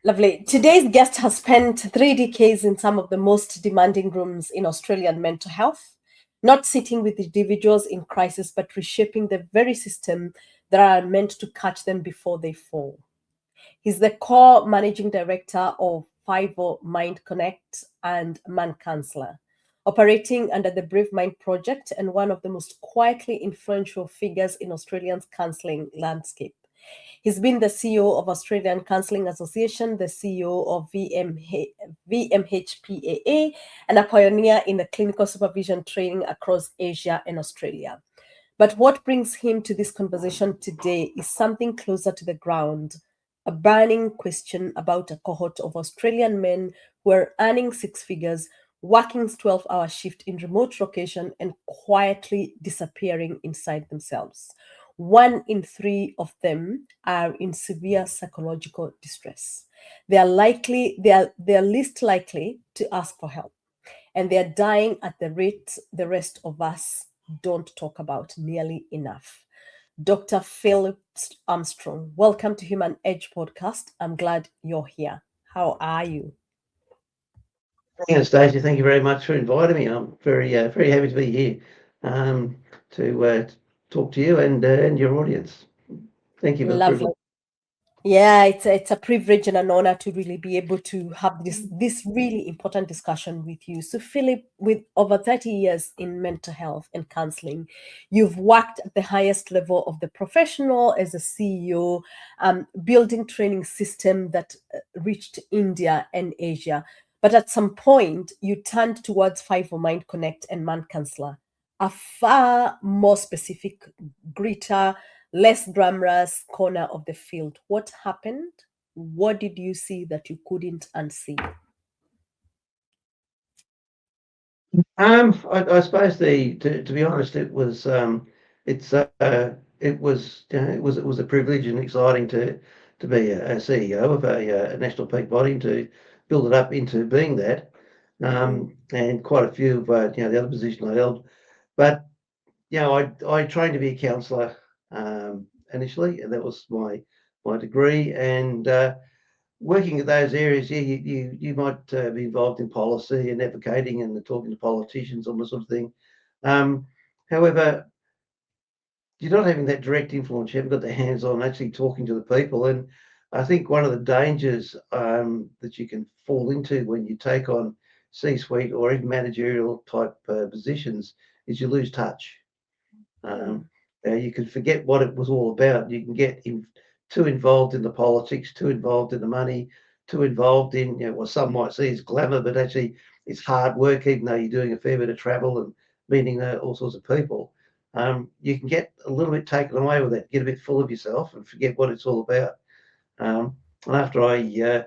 Lovely. Today's guest has spent 3 decades in some of the most demanding rooms in Australian mental health, not sitting with individuals in crisis, but reshaping the very system that are meant to catch them before they fall. He's the core managing director of Fivo Mind Connect and Man Counselor, operating under the Brave Mind Project and one of the most quietly influential figures in Australia's counselling landscape. He's been the CEO of Australian Counselling Association, the CEO of VMHPAA, and a pioneer in the clinical supervision training across Asia and Australia. But what brings him to this conversation today is something closer to the ground, a burning question about a cohort of Australian men who are earning six figures, working 12-hour shift in remote location and quietly disappearing inside themselves. One in three of them are in severe psychological distress. They are least likely to ask for help, and they are dying at the rate the rest of us don't talk about nearly enough. Dr. Philip Armstrong, welcome to Human Edge podcast. I'm glad you're here. How are you? Stacey, thank you very much for inviting me. I'm very happy to be here um, to talk to you and your audience. Thank you for the Lovely. privilege. Yeah, it's a privilege and an honor to really be able to have this really important discussion with you. So, Philip, with over 30 years in mental health and counseling, you've worked at the highest level of the professional as a CEO, building training system that reached India and Asia. But at some point, you turned towards Five for Mind Connect and Man Counselor, a far more specific, greater, less glamorous corner of the field. What happened? What did you see that you couldn't unsee? I suppose to be honest, it's it was a privilege and exciting to be a CEO of a national peak body and to build it up into being that, Mm, and quite a few of the other positions I held, but I trained to be a counsellor initially, and that was my degree. And working at those areas, yeah, you might be involved in policy and advocating and talking to politicians on this sort of thing. Um, However, you're not having that direct influence. You haven't got the hands-on actually talking to the people. And I think one of the dangers that you can fall into when you take on C-suite or even managerial type positions is you lose touch. mm, Um, you can forget what it was all about. You can get too involved in the politics, too involved in the money, too involved in what some might see as glamour, but actually it's hard work, even though you're doing a fair bit of travel and meeting all sorts of people. You can get a little bit taken away with that, get a bit full of yourself and forget what it's all about. And after I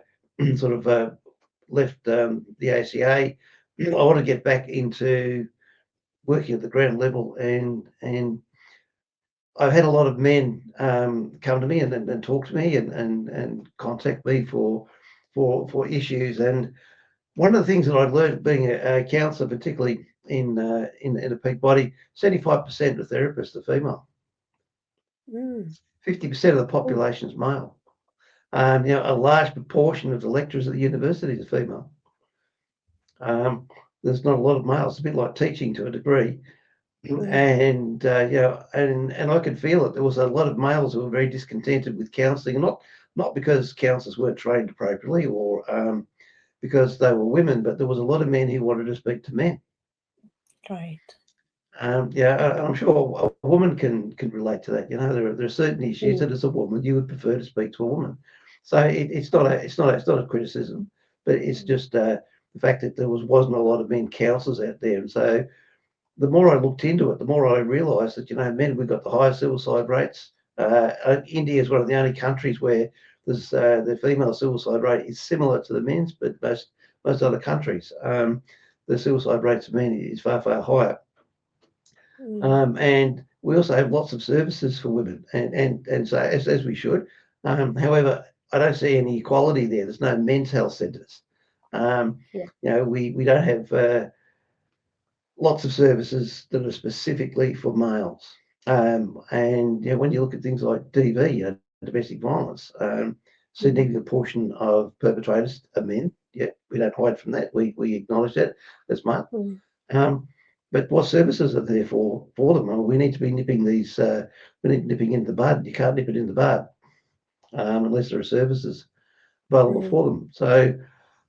sort of left the ACA, I want to get back into working at the ground level and I've had a lot of men come to me and talk to me and contact me for issues. And one of the things that I've learned being a counsellor, particularly in a peak body, 75% of therapists are female, mm, 50% of the mm. population is male. A large proportion of the lecturers at the universities are female. Um, there's not a lot of males. It's a bit like teaching to a degree. Mm. And I could feel it. There was a lot of males who were very discontented with counselling, not because counsellors weren't trained appropriately or because they were women, but there was a lot of men who wanted to speak to men. Right. I'm sure a woman can relate to that. There are certain issues Mm, that as a woman you would prefer to speak to a woman. So it's not a criticism, but it's mm, just the fact that there wasn't a lot of men counsellors out there, and so the more I looked into it, the more I realised that men, we've got the highest suicide rates. India is one of the only countries where the female suicide rate is similar to the men's, but most other countries, the suicide rates of men is far higher. mm. And we also have lots of services for women, and so as we should. However, I don't see any equality there. There's no men's health centres. Um, Yeah. we don't have lots of services that are specifically for males. And when you look at things like DV, domestic violence, significant portion of perpetrators are men. Yeah, we don't hide from that. We acknowledge that as much. Mm, Um, but what services are there for them? I mean, we need to be nipping these. We need nipping in the bud. You can't nip it in the bud unless there are services available mm, for them. So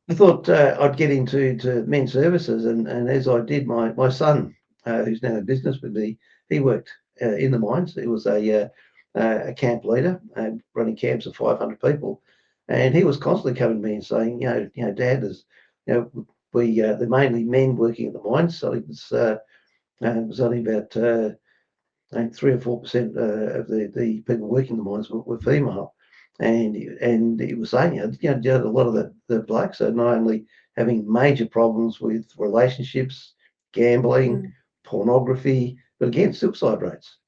I thought I'd get into men's services, and as I did, my son, who's now in business with me, he worked in the mines. He was a camp leader, running camps of 500 people, and he was constantly coming to me and saying, Dad, there's, they're mainly men working at the mines. So it was only about I think 3 or 4% of the people working the mines were female, and he was saying, a lot of the blokes are not only having major problems with relationships, gambling, mm. pornography, but again, suicide rates.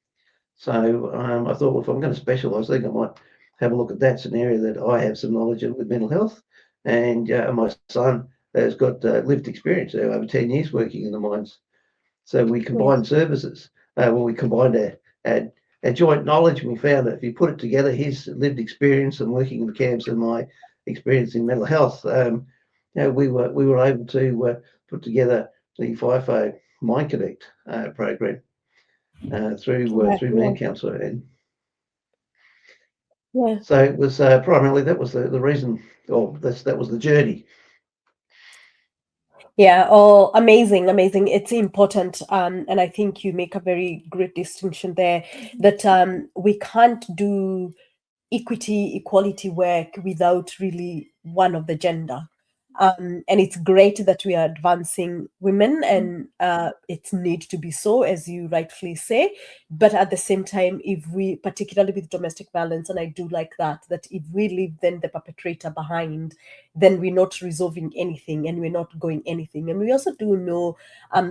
So I thought, well, if I'm going to specialise, I think I might have a look at that scenario that I have some knowledge of with mental health, and my son has got lived experience over 10 years working in the mines. So we Yeah. combined services. We combined our joint knowledge, and we found that if you put it together, his lived experience and working in the camps and my experience in mental health, we were able to put together the FIFO Mind Connect program Yeah, through yeah, Man Council, and yeah. so it was primarily that was the reason, or that was the journey. Yeah, oh, amazing, amazing. It's important. And I think you make a very great distinction there that we can't do equity, equality work without really one of the gender. And it's great that we are advancing women, and it needs to be so, as you rightfully say. But at the same time, if we, particularly with domestic violence, and I do like that if we leave then the perpetrator behind, then we're not resolving anything and we're not going anything. And we also do know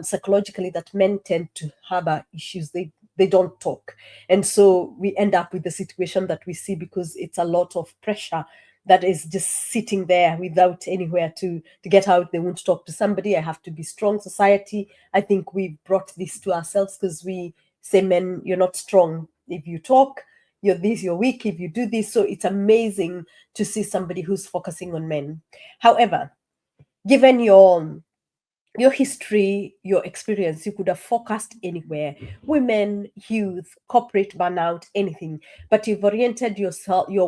psychologically that men tend to harbor issues. They don't talk, and so we end up with the situation that we see because it's a lot of pressure that is just sitting there without anywhere to get out. They won't talk to somebody. I have to be strong. Society, I think we've brought this to ourselves because we say, men, you're not strong if you talk, you're this, you're weak if you do this. So it's amazing to see somebody who's focusing on men. However, given your history, your experience, you could have focused anywhere: women, youth, corporate burnout, anything. But you've oriented your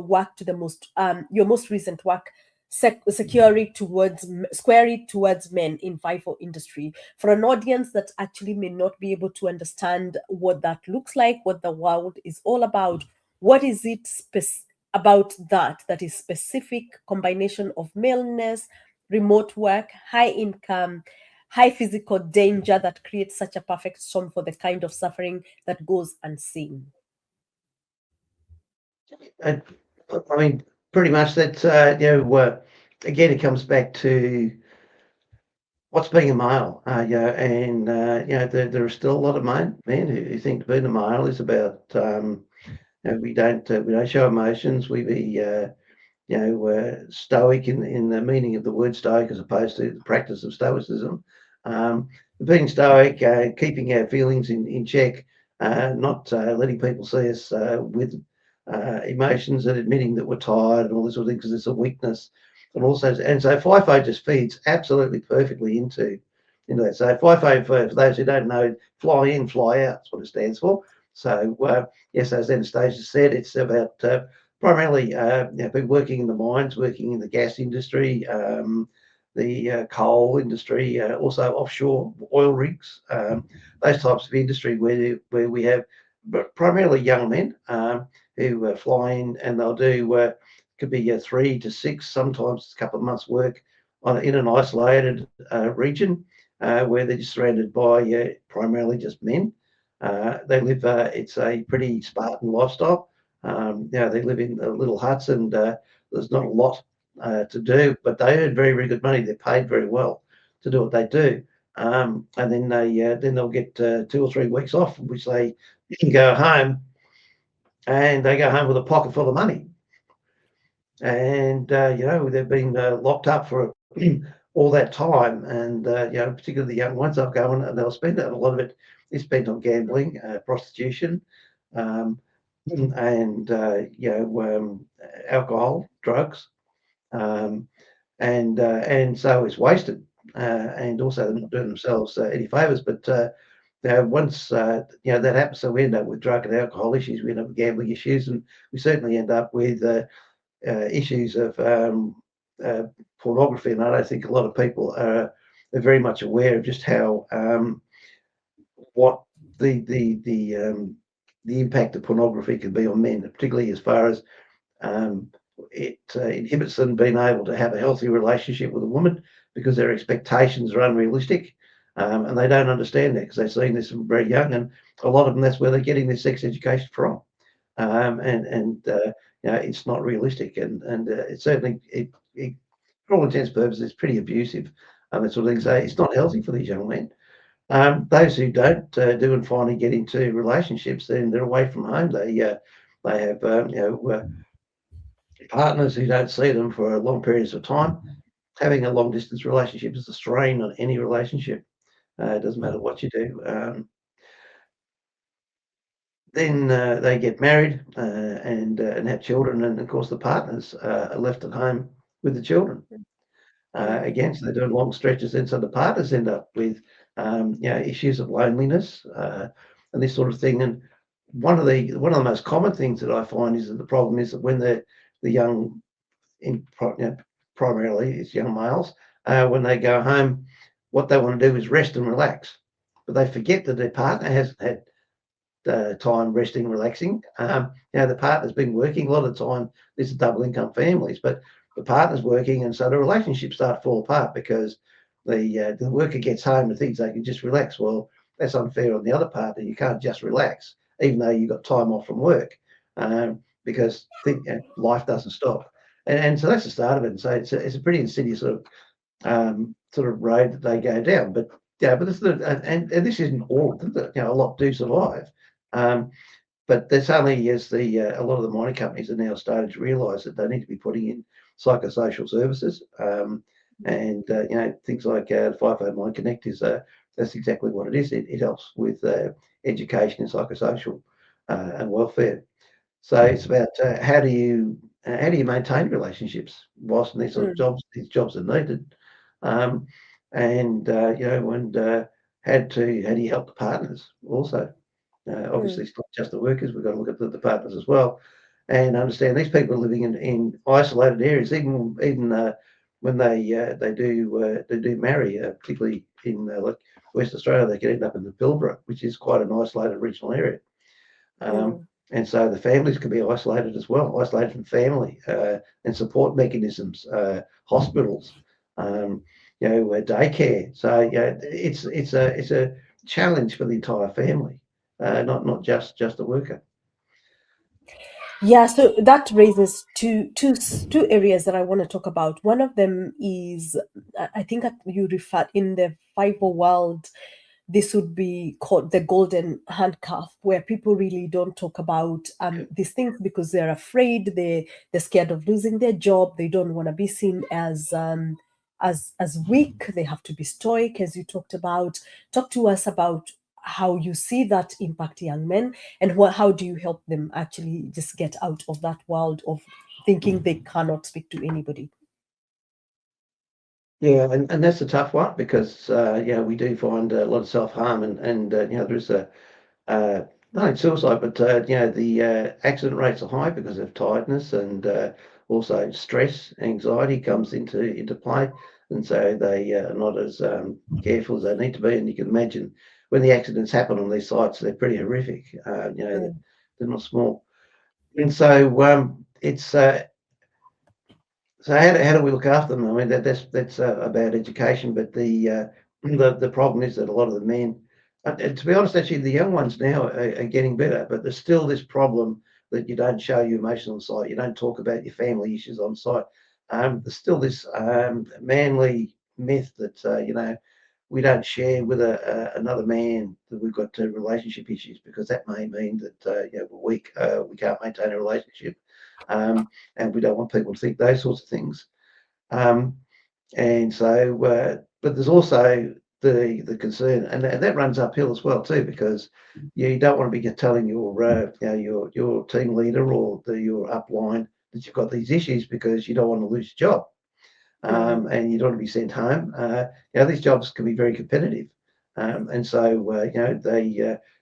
work to the your most recent work, squarely towards men in FIFO industry. For an audience that actually may not be able to understand what that looks like, what the world is all about, what is it about that is specific combination of maleness, remote work, high income, high physical danger that creates such a perfect storm for the kind of suffering that goes unseen? And I mean, pretty much that. Again, it comes back to what's being a male. And there are still a lot of men who think being a male is about we don't show emotions. We be stoic in the meaning of the word stoic as opposed to the practice of stoicism. Um, Being stoic, keeping our feelings in check, not letting people see us with emotions and admitting that we're tired and all this sort of thing because it's a weakness. And so FIFO just feeds absolutely perfectly into that. So FIFO, for those who don't know, fly in, fly out, that's what it stands for. So yes, as Anastasia said, it's about primarily people working in the mines, working in the gas industry, the coal industry, also offshore oil rigs, those types of industry where we have primarily young men who fly in, and they'll do could be 3 to 6, sometimes a couple of months work in an isolated region where they're just surrounded by primarily just men. They live. It's a pretty Spartan lifestyle. They live in little huts, and there's not a lot to do, but they earn very, very good money. They're paid very well to do what they do, and then they'll get 2 or 3 weeks off, which they can go home, and they go home with a pocket full of money. And they've been locked up for all that time, and particularly the young ones, they'll go and they'll spend it. A lot of it is spent on gambling, prostitution. Um, and alcohol, drugs, um, and so it's wasted. And also they're not doing themselves any favours. But once that happens, so we end up with drug and alcohol issues, we end up with gambling issues, and we certainly end up with issues of uh, pornography. And I don't think a lot of people are very much aware of just how what the impact of pornography can be on men, particularly as far as um, it inhibits them being able to have a healthy relationship with a woman because their expectations are unrealistic. And they don't understand that because they've seen this from very young, and a lot of them, that's where they're getting their sex education from. It's not realistic, and it certainly, for all intents and purposes, it's pretty abusive, that sort of thing. So it's not healthy for these young men. Those who don't do and finally get into relationships, then they're away from home. They have partners who don't see them for long periods of time. Having a long distance relationship is a strain on any relationship. It doesn't matter what you do. Then they get married and have children, and of course the partners are left at home with the children. Again, so they're doing long stretches, and so the partners end up with issues of loneliness and this sort of thing. And one of the most common things that I find is that the problem is that when the young, primarily it's young males, when they go home, what they want to do is rest and relax, but they forget that their partner has had time resting, relaxing. The partner's been working a lot of the time. This is double income families, but the partner's working, and so the relationships start to fall apart because the worker gets home and thinks they can just relax. Well, that's unfair on the other partner. You can't just relax, even though you've got time off from work, because life doesn't stop. And so that's the start of it. And so it's a pretty insidious sort of road that they go down. But this and this isn't all. A lot do survive. Um, but there's only as a lot of the mining companies are now starting to realise that they need to be putting in psychosocial services, and things like 5 Mine Connect is that's exactly what it is. It helps with education and psychosocial and welfare. So it's about how do you maintain relationships whilst in these sort of jobs? These jobs are needed, um, and how do you help the partners also? Obviously, it's not just the workers. We've got to look at the partners as well, and understand these people are living in isolated areas. Even when they do marry, particularly in like West Australia, they can end up in the Pilbara, which is quite an isolated regional area. And so the families can be isolated as well, isolated from family and support mechanisms, hospitals, daycare. So it's a challenge for the entire family, not just the worker. Yeah, so that raises two areas that I want to talk about. One of them is, I think that you referred in the fiber world, this would be called the golden handcuff, where people really don't talk about these things because they're afraid, they're scared of losing their job, they don't want to be seen as weak, they have to be stoic, as you talked about. Talk to us about how you see that impact young men, and how do you help them actually just get out of that world of thinking they cannot speak to anybody. Yeah, and that's a tough one because we do find a lot of self harm, and there's uh, not only suicide, but the accident rates are high because of tiredness, and also stress, anxiety comes into play, and so they are not as careful as they need to be. And you can imagine when the accidents happen on these sites, they're pretty horrific. They're not small, and so it's so how do we look after them? I mean, that's about education, but the problem is that a lot of the men, and to be honest, actually, the young ones now are getting better, but there's still this problem that you don't show your emotions on site, you don't talk about your family issues on site. There's still this manly myth that we don't share with another man that we've got relationship issues because that may mean that we're weak, we can't maintain a relationship, and we don't want people to think those sorts of things. Um, and so, but there's also the concern, and that runs uphill as well too, because you don't want to be telling your team leader or your upline that you've got these issues, because you don't want to lose your job, and you don't want to be sent home. These jobs can be very competitive, and so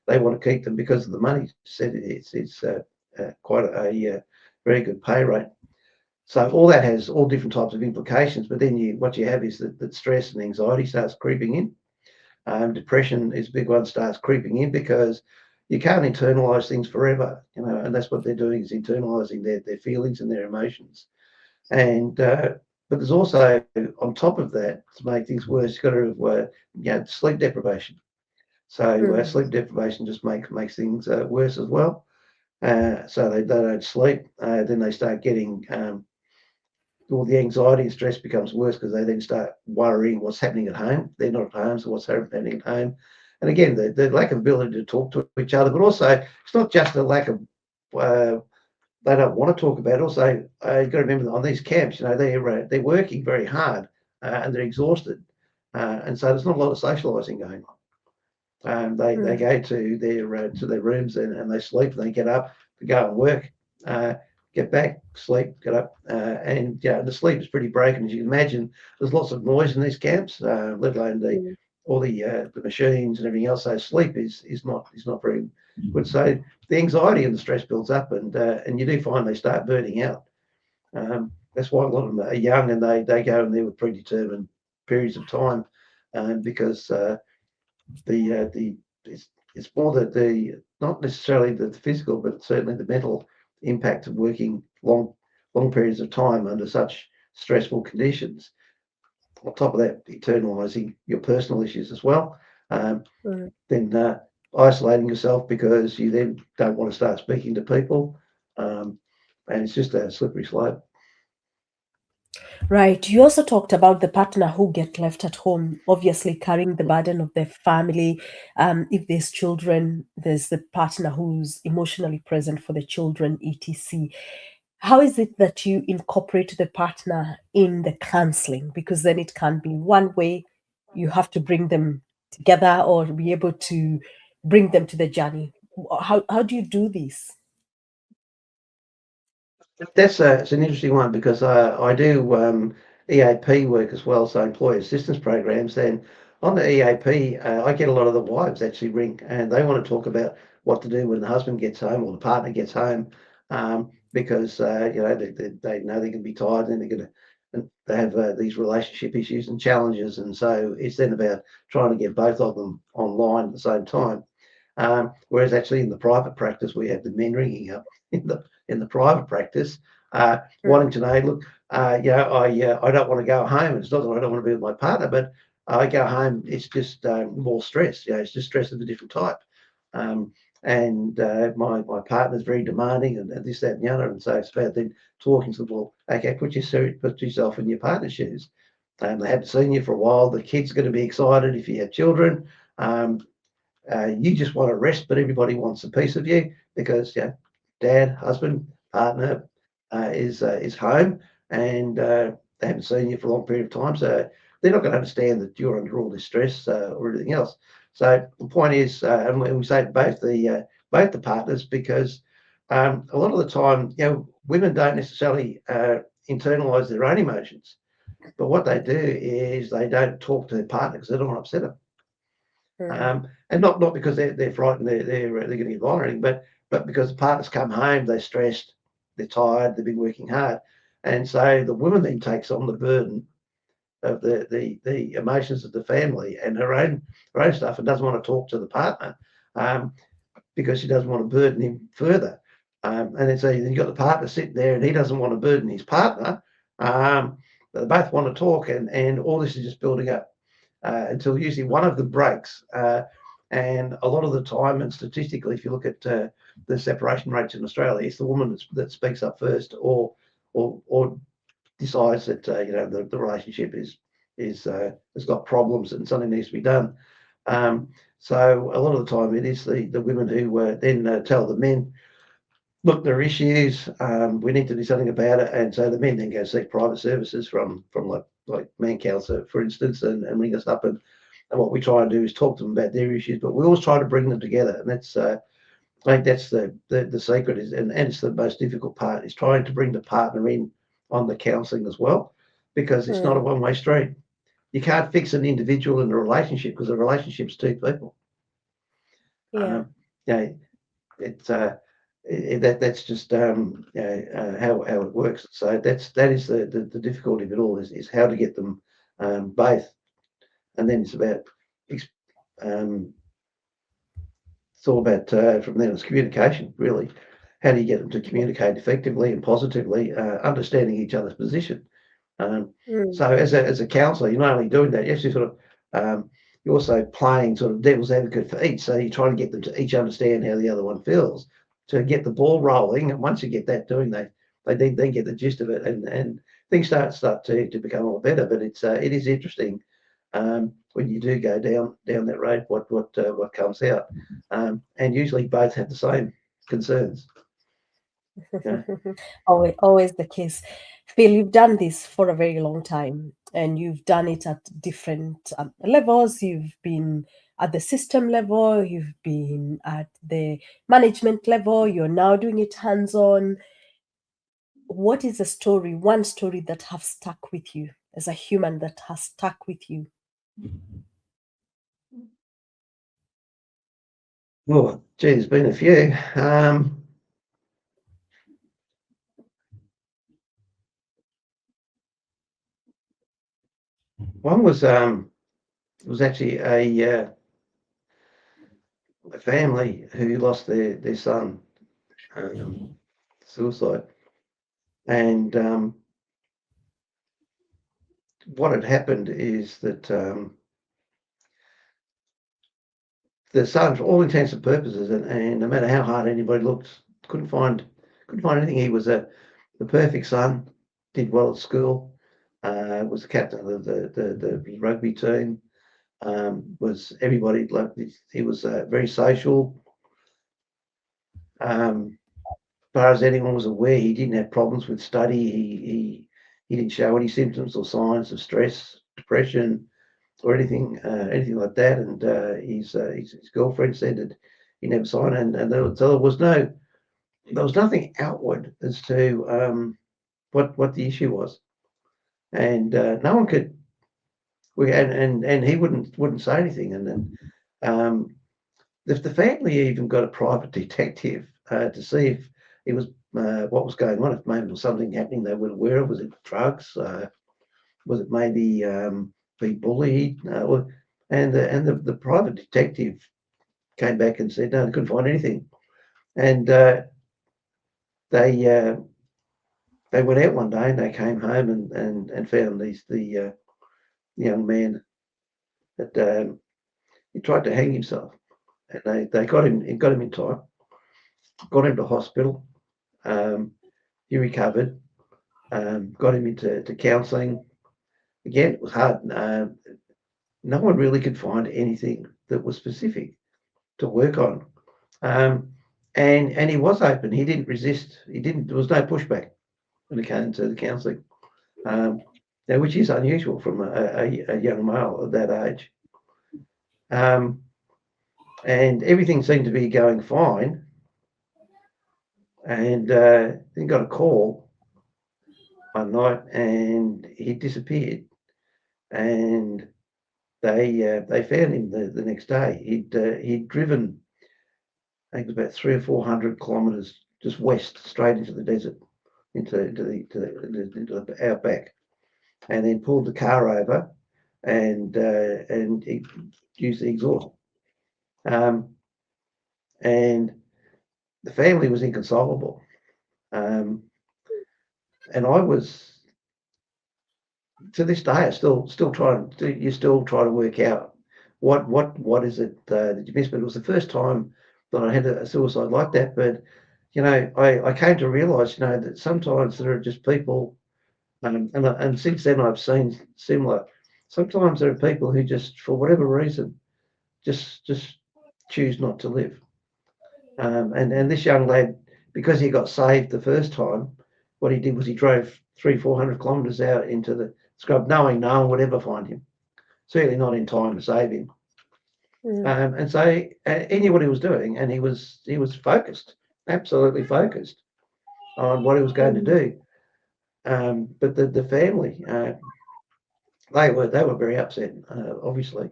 they want to keep them because of the money. Said it's quite a very good pay rate. So all that has all different types of implications. But then what you have is that stress and anxiety starts creeping in. Depression is a big one, starts creeping in, because you can't internalize things forever, and that's what they're doing, is internalizing their feelings and their emotions. And but there's also, on top of that, to make things worse, you've got to sleep deprivation. So sleep deprivation just makes things worse as well. So they don't sleep, then they start getting all the anxiety and stress becomes worse, because they then start worrying what's happening at home. They're not at home, so what's happening at home? And again, the lack of ability to talk to each other, but also it's not just a lack of they don't want to talk about it. Also, you've got to remember that on these camps, they're working very hard, and they're exhausted, and so there's not a lot of socialising going on. They go to their rooms, and they sleep, and they get up to go and work, get back, sleep, get up, and the sleep is pretty broken, as you can imagine. There's lots of noise in these camps, let alone all the machines and everything else. So sleep is not very good. So the anxiety and the stress builds up, and you do find they start burning out. That's why a lot of them are young, and they go in there with predetermined periods of time, because the it's more that the not necessarily the physical, but certainly the mental impact of working long periods of time under such stressful conditions. On top of that, eternalizing your personal issues as well. Then isolating yourself, because you then don't want to start speaking to people, and it's just a slippery slope. Right. You also talked about the partner who get left at home, obviously carrying the burden of their family. If there's children, there's the partner who's emotionally present for the children, etc. How is it that you incorporate the partner in the counseling? Because then it can be one way, you have to bring them together or be able to bring them to the journey. How do you do this? That's it's an interesting one, because I do EAP work as well, so employee assistance programs. And on the EAP, I get a lot of the wives actually ring, and they want to talk about what to do when the husband gets home or the partner gets home, because they know they're going to be tired, and they're going to they have these relationship issues and challenges, and so it's then about trying to get both of them online at the same time. Whereas actually in the private practice, we have the men ringing up in the private practice, wanting to know, look, I don't want to go home. It's not that I don't want to be with my partner, but I go home, it's just more stress. It's just stress of a different type. And my partner's very demanding, and this, that, and the other. And so it's about then talking to them, well, okay, put yourself in your partner's shoes. They haven't seen you for a while. The kid's going to be excited if you have children. You just want to rest, but everybody wants a piece of you, because dad, husband, partner is home, and they haven't seen you for a long period of time, so they're not going to understand that you're under all this stress or anything else. So the point is, and we say both the partners, because a lot of the time, women don't necessarily internalize their own emotions, but what they do is they don't talk to their partner because they don't want to upset them. And not because they're frightened, they're going to get violent or anything, but because the partners come home, they're stressed, they're tired, they've been working hard, and so the woman then takes on the burden of the emotions of the family and her own stuff, and doesn't want to talk to the partner, because she doesn't want to burden him further. And then so you've got the partner sitting there, and he doesn't want to burden his partner. But they both want to talk, and all this is just building up until usually one of them breaks. And a lot of the time, and statistically, if you look at the separation rates in Australia, it's the woman that speaks up first, or decides that the relationship has got problems and something needs to be done. So a lot of the time, it is the women who then tell the men, look, there are issues. We need to do something about it. And so the men then go seek private services from like man counsellor, for instance, and ring us up, and And what we try and do is talk to them about their issues, but we always try to bring them together. And that's, I think that's the secret is, and it's the most difficult part is trying to bring the partner in on the counselling as well, because it's not a one-way street. You can't fix an individual in a relationship because a relationship's two people. Yeah. Yeah, it's that's just how it works. So that is the difficulty of it all is how to get them both, and then it's about it's all about from then it's communication really. How do you get them to communicate effectively and positively, understanding each other's position? So as a counsellor, you're not only doing that, you're actually sort of you're also playing sort of devil's advocate for each. So you're trying to get them to each understand how the other one feels to get the ball rolling. And once you get that doing, they then get the gist of it, and things start to become a lot better. But it is interesting when you do go down that road. What comes out, and usually both have the same concerns. Yeah. Always the case. Phil, you've done this for a very long time and you've done it at different levels. You've been at the system level, you've been at the management level, you're now doing it hands on. What is a story, one story that has stuck with you as a human that has stuck with you? Well, gee, there's been a few. One was actually a family who lost their son suicide, and what had happened is that the son, for all intents and purposes, and no matter how hard anybody looked, couldn't find anything. He was the perfect son, did well at school, was the captain of the rugby team, was everybody loved. He was very social. As far as anyone was aware, he didn't have problems with study. He didn't show any symptoms or signs of stress, depression, or anything like that. And his girlfriend said that he never saw it, and so there was nothing outward as to what the issue was, and no one could. And he wouldn't say anything, and then the family even got a private detective to see if it was what was going on. If maybe there was something happening they weren't aware of. Was it drugs? Was it maybe being bullied? And the private detective came back and said no, they couldn't find anything. And they went out one day and they came home and found the young man that he tried to hang himself. And they got him in time, got him to hospital. He recovered, got him into counselling. Again, it was hard. No one really could find anything that was specific to work on. And he was open. He didn't resist. There was no pushback when it came to the counselling, now, which is unusual from a young male of that age. And everything seemed to be going fine. And then got a call one night, and he disappeared. And they found him the next day. He'd driven, I think it was about 300 or 400 kilometres just west, straight into the desert, into the outback, and then pulled the car over and he used the exhaust. And the family was inconsolable. And I was, to this day, I still trying to work out what is it that you missed. But it was the first time that I had a suicide like that. But I came to realise that sometimes there are just people, and since then I've seen similar. Sometimes there are people who just, for whatever reason, just choose not to live. And this young lad, because he got saved the first time, what he did was he drove 400 kilometres out into the scrub, knowing no one would ever find him. certainly not in time to save him. Mm. And so he knew what he was doing, and he was focused, absolutely focused on what he was going to Mm. do. But the family, they were very upset, obviously,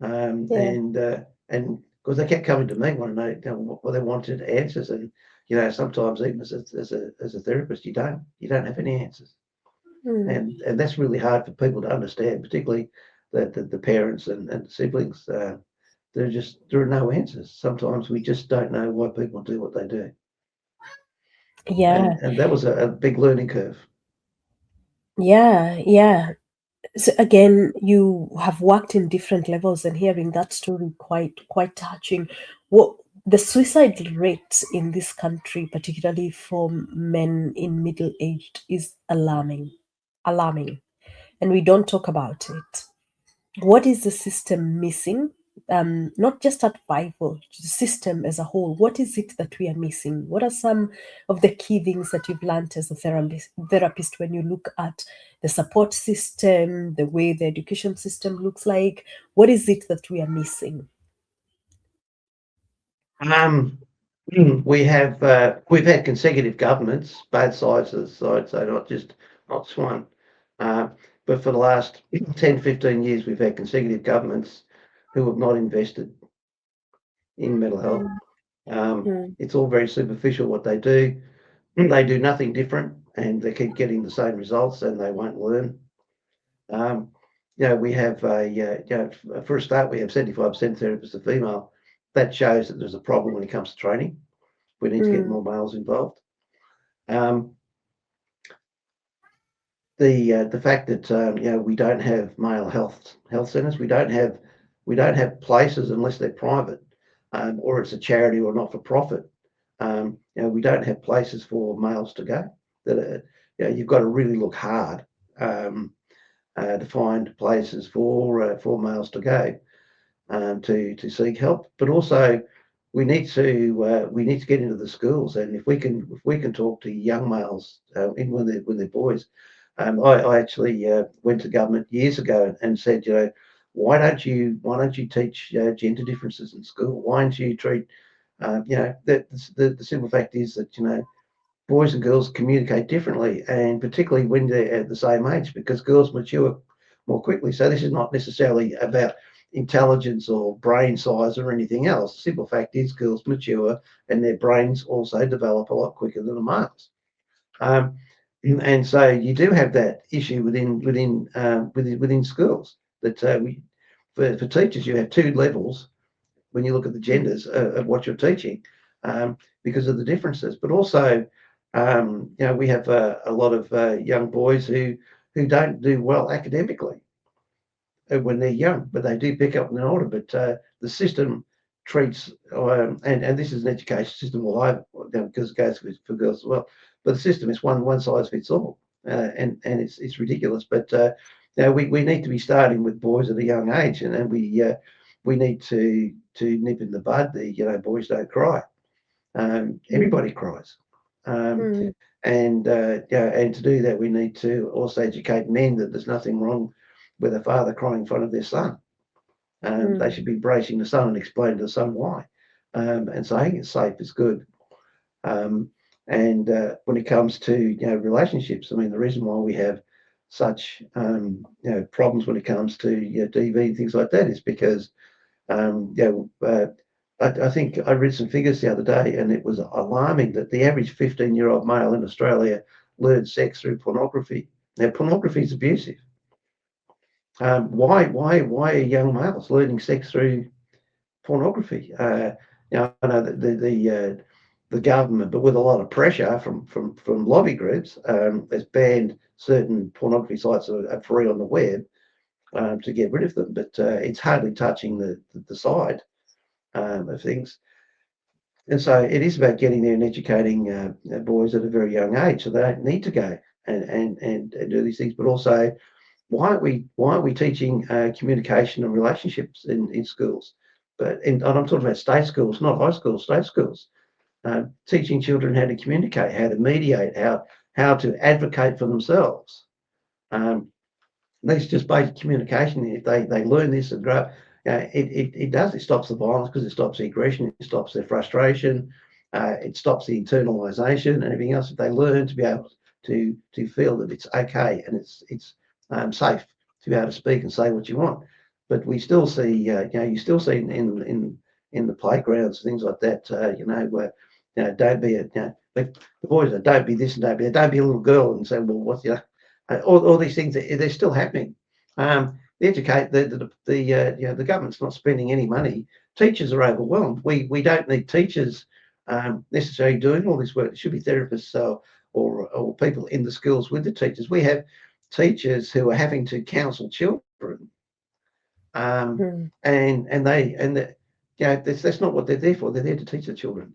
Yeah. and because they kept coming to me wanting to know, well, they wanted answers, and sometimes even as a therapist, you don't have any answers, Mm. and that's really hard for people to understand, particularly the parents and the siblings. There are no answers. Sometimes we just don't know why people do what they do, Yeah. and that was a big learning curve. Yeah. Yeah. So again, you have worked in different levels, and hearing that story quite touching. What the suicide rate in this country, particularly for men in middle aged, is alarming, alarming, and we don't talk about it. What is the system missing? Not just at Bible, the system as a whole. What is it that we are missing? What are some of the key things that you've learned as a therapist when you look at the support system, the way the education system looks like? What is it that we are missing? Um, we've had consecutive governments, both sides of the side, so not just one. Uh, but for the last 10, 15 years, we've had consecutive governments who have not invested in mental health. Mm, It's all very superficial what they do. They do nothing different, and they keep getting the same results, and they won't learn. Um, we have for a start, we have 75% therapists are female. That shows that there's a problem when it comes to training. We need to get mm, more males involved. Um, the fact that we don't have male health centres, we don't have places unless they're private, or it's a charity or not for profit. We don't have places for males to go. That you've got to really look hard to find places for males to go to seek help. But also, we need to get into the schools, and if we can talk to young males in when they're boys. I actually went to government years ago and said, why don't you teach gender differences in school? Why don't you treat the simple fact is that boys and girls communicate differently, and particularly when they're at the same age, because girls mature more quickly. So this is not necessarily about intelligence or brain size or anything else. The simple fact is girls mature and their brains also develop a lot quicker than the males. Um, and so you do have that issue within schools that for teachers you have two levels when you look at the mm, genders of what you're teaching, because of the differences. But also, we have a lot of young boys who don't do well academically when they're young, but they do pick up when they're older. But the system treats, and this is an education system all over, because it goes for girls as well. But the system is one size fits all, and it's ridiculous. But we need to be starting with boys at a young age, and we need to nip in the bud. Boys don't cry. mm, Everybody cries. Um, mm, and to do that, we need to also educate men that there's nothing wrong with a father crying in front of their son. They mm, should be bracing the son and explaining to the son why, and saying it's safe is good. Um, and when it comes to relationships, I mean the reason why we have such problems when it comes to DV and things like that is because I think I read some figures the other day, and it was alarming that the average 15-year-old male in Australia learned sex through pornography. Now, pornography is abusive. Why are young males learning sex through pornography? I know that the government, but with a lot of pressure from lobby groups, has banned certain pornography sites that are free on the web to get rid of them. But it's hardly touching the side of things. And so it is about getting there and educating boys at a very young age, so they don't need to go and do these things. But also, why aren't we teaching communication and relationships in schools? And I'm talking about state schools, not high schools, state schools. Teaching children how to communicate, how to mediate, how to advocate for themselves. Um, These just basic communication. If they learn this and grow up, it does. It stops the violence because it stops the aggression. It stops their frustration. It stops the internalisation and everything else. If they learn to be able to feel that it's okay and it's safe to be able to speak and say what you want. But we still see, you still see in the playgrounds things like that. Where don't be the boys are don't be this and don't be a little girl and say, well, what's all these things they're still happening. The government's not spending any money. Teachers are overwhelmed. We don't need teachers necessarily doing all this work. It should be therapists or people in the schools with the teachers. We have teachers who are having to counsel children, that's not what they're there for. They're there to teach the children.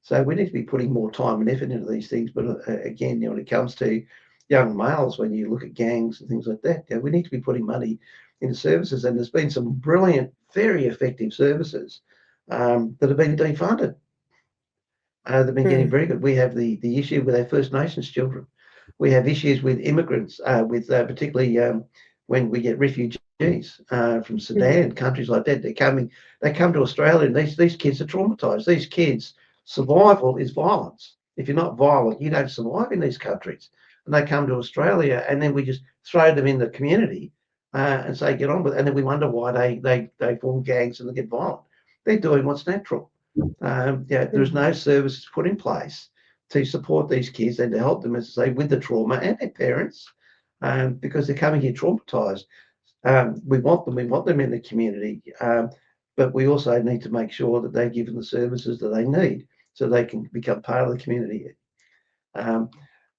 So we need to be putting more time and effort into these things. But again, when it comes to young males, when you look at gangs and things like that, we need to be putting money into services. And there's been some brilliant, very effective services that have been defunded. They've been getting very good. We have the issue with our First Nations children. We have issues with immigrants, particularly when we get refugees from Sudan, countries like that. They come to Australia, and these kids are traumatised. These kids' survival is violence. If you're not violent, you don't survive in these countries. And they come to Australia, and then we just throw them in the community and say, get on with it. And then we wonder why they form gangs and they get violent. They're doing what's natural. There's no services put in place to support these kids and to help them, as I say, with the trauma and their parents, because they're coming here traumatized. We want them in the community, but we also need to make sure that they're given the services that they need so they can become part of the community. And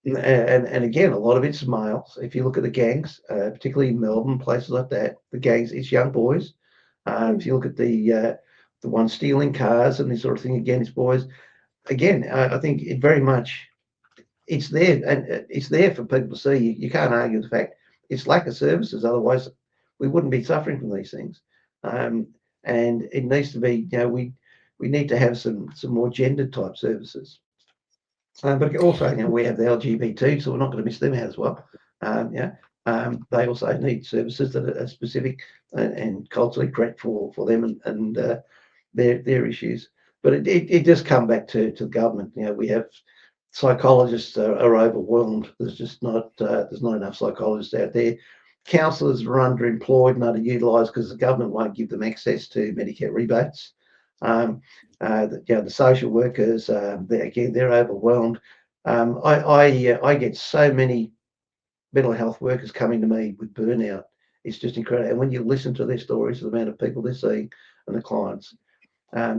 again, a lot of it's males. If you look at the gangs, particularly in Melbourne, places like that, the gangs, it's young boys. If you look at the one stealing cars and this sort of thing, again, it's boys. Again, I think it very much it's there, and it's there for people to see. You can't argue the fact it's lack of services. Otherwise, we wouldn't be suffering from these things. And it needs to be. We need to have some more gendered type services. But also, we have the LGBT, so we're not going to miss them out as well. They also need services that are specific and culturally correct for them and their issues. But it does come back to the government. We have psychologists are overwhelmed. There's not enough psychologists out there. Counsellors are underemployed and underutilised because the government won't give them access to Medicare rebates. The social workers, they're overwhelmed. I get so many mental health workers coming to me with burnout. It's just incredible. And when you listen to their stories, the amount of people they're seeing and the clients.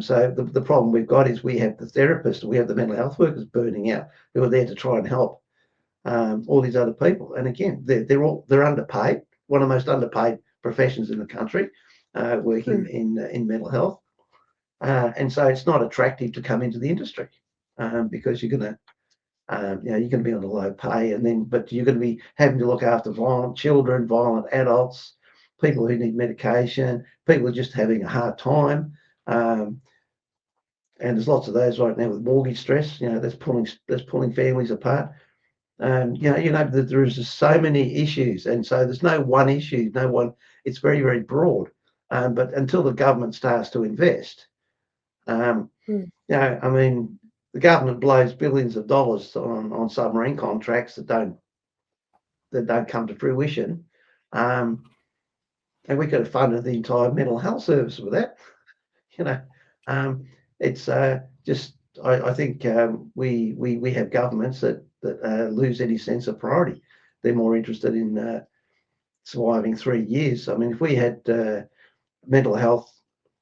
So the problem we've got is we have the therapists, we have the mental health workers burning out who are there to try and help all these other people. And again, they're underpaid, one of the most underpaid professions in the country, working in mental health. And so it's not attractive to come into the industry because you're going to you're going to be on a low pay, but you're going to be having to look after violent children, violent adults, people who need medication, people who are just having a hard time. And there's lots of those right now with mortgage stress. That's pulling families apart. There's just so many issues, and so there's no one issue, no one. It's very, very broad. But until the government starts to invest, the government blows billions of dollars on submarine contracts that don't come to fruition, and we could have funded the entire mental health service with that. It's just I think we have governments that lose any sense of priority. They're more interested in surviving 3 years. I mean, if we had mental health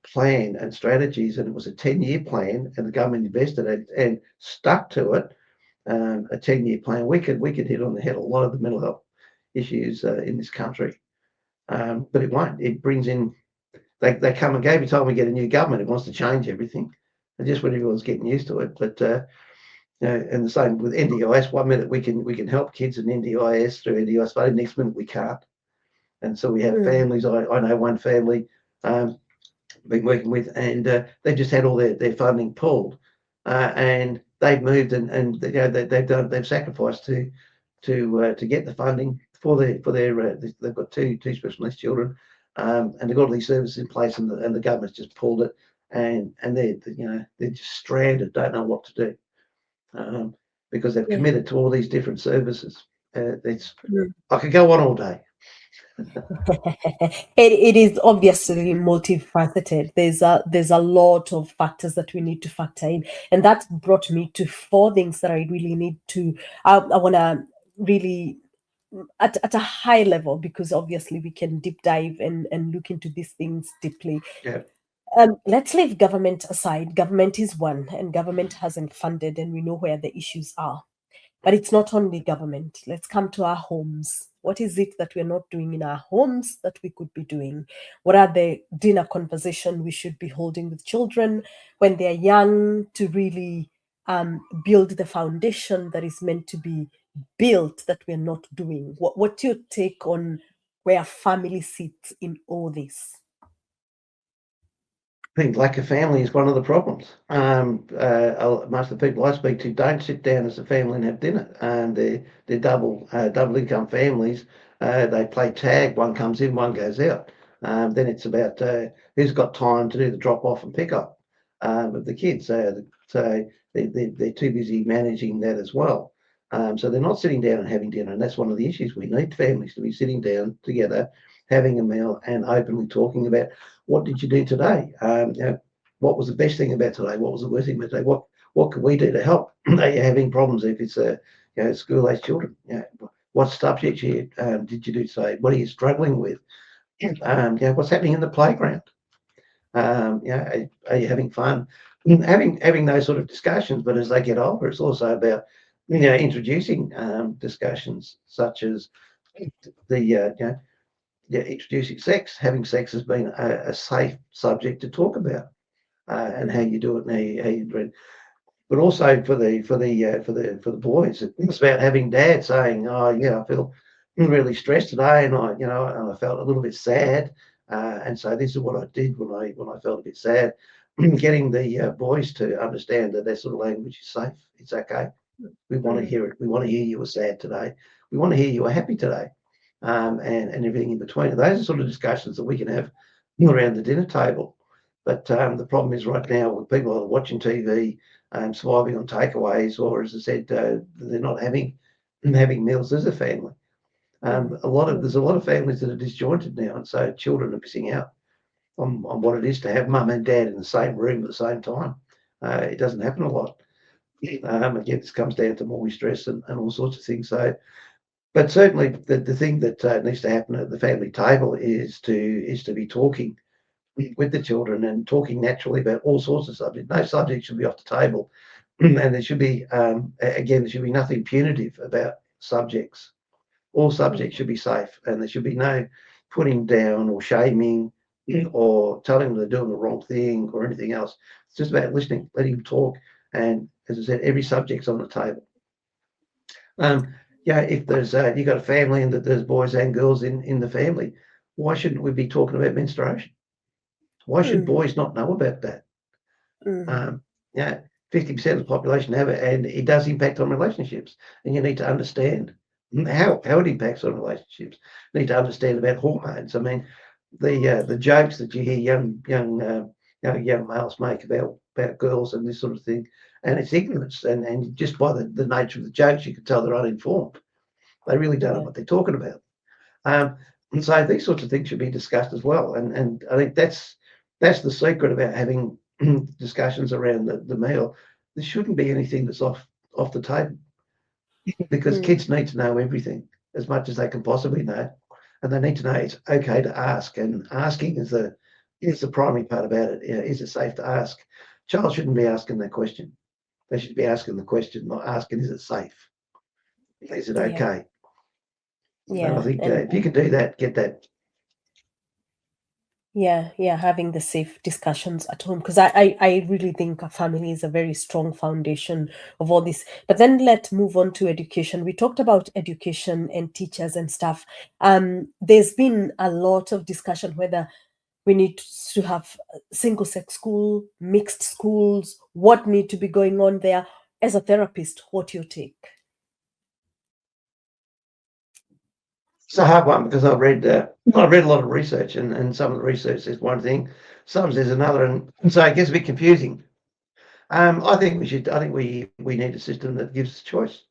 plan and strategies, and it was a 10-year plan, and the government invested it and stuck to it, a 10-year plan, we could hit on the head a lot of the mental health issues in this country. But it won't. It brings in they come and go every time we get a new government. It wants to change everything, and just when everyone's getting used to it. But and the same with NDIS. 1 minute we can help kids in NDIS through NDIS, but the next minute we can't. And so we have families. I know one family been working with, and they just had all their funding pulled, and they've moved and they've sacrificed to get the funding for their they've got two special needs children, and they've got all these services in place, and the government's just pulled it, and they're just stranded, don't know what to do, because they've Yeah. committed to all these different services. It's Mm. I could go on all day. It is obviously multifaceted. There's a lot of factors that we need to factor in, and that brought me to four things that I really need to. I want to really at a high level, because obviously we can deep dive and look into these things deeply. Yeah, Let's leave government aside. Government is one, and government hasn't funded, and we know where the issues are. But it's not only government. Let's come to our homes. What is it that we're not doing in our homes that we could be doing? What are the dinner conversation we should be holding with children when they're young to really build the foundation that is meant to be built that we're not doing? What's your take on where family sits in all this? I think lack of family is one of the problems. Most of the people I speak to don't sit down as a family and have dinner. They're double income families. They play tag. One comes in, one goes out. Then it's about who's got time to do the drop off and pick up of the kids. So they're too busy managing that as well. So they're not sitting down and having dinner, and that's one of the issues. We need families to be sitting down together, having a meal, and openly talking about what did you do today? What was the best thing about today? What was the worst thing about today? What can we do to help? Are you having problems if it's school age children? What subjects did you do today? What are you struggling with? What's happening in the playground? Are you having fun? Having those sort of discussions, but as they get older, it's also about introducing discussions such as the introducing sex. Having sex has been a safe subject to talk about, and how you do it, and how you do it. But also for the boys, it's about having dad saying, "Oh, yeah, I feel really stressed today, and I felt a little bit sad, and so this is what I did when I felt a bit sad." Getting the boys to understand that sort of language is safe. It's okay. We want to Mm, hear it. We want to hear you were sad today. We want to hear you were happy today, and everything in between. And those are sort of discussions that we can have around the dinner table. But the problem is right now with people are watching TV, surviving on takeaways, or as I said, they're not having meals as a family. mm, There's a lot of families that are disjointed now, and so children are missing out on what it is to have mum and dad in the same room at the same time. It doesn't happen a lot. Again, this comes down to more stress and all sorts of things. So, but certainly the thing that needs to happen at the family table is to be talking with the children and talking naturally about all sorts of subjects. No subject should be off the table, and there should be there should be nothing punitive about subjects. All mm, subjects should be safe, and there should be no putting down or shaming or telling them they're doing the wrong thing or anything else. It's just about listening, letting them talk, and as I said, every subject's on the table. If there's you got a family and that there's boys and girls in the family, why shouldn't we be talking about menstruation? Why should mm, boys not know about that? mm. Um, yeah, 50% of the population have it, and it does impact on relationships. And you need to understand how it impacts on relationships. You need to understand about hormones. I mean, the jokes that you hear young males make about girls and this sort of thing, and it's ignorance. And just by the nature of the jokes, you can tell they're uninformed. They really don't know Yeah. what they're talking about. And so these sorts of things should be discussed as well. And I think that's the secret about having discussions around the meal. There shouldn't be anything that's off the table, because Mm. kids need to know everything as much as they can possibly know, and they need to know it's okay to ask. And asking is the primary part about it. Is it safe to ask? Child shouldn't be asking that question. They should be asking the question, not asking, is it safe? Is it Yeah. okay? And I Yeah. think And if you can do that, get that. yeah, having the safe discussions at home, because I really think a family is a very strong foundation of all this. But then let's move on to education. We talked about education and teachers and stuff. There's been a lot of discussion whether we need to have single sex school, mixed schools, what need to be going on there. As a therapist, what your take? It's a hard one because I read a lot of research, and some of the research says one thing, some says another, and so it gets a bit confusing. I think we should. I think we need a system that gives us choice.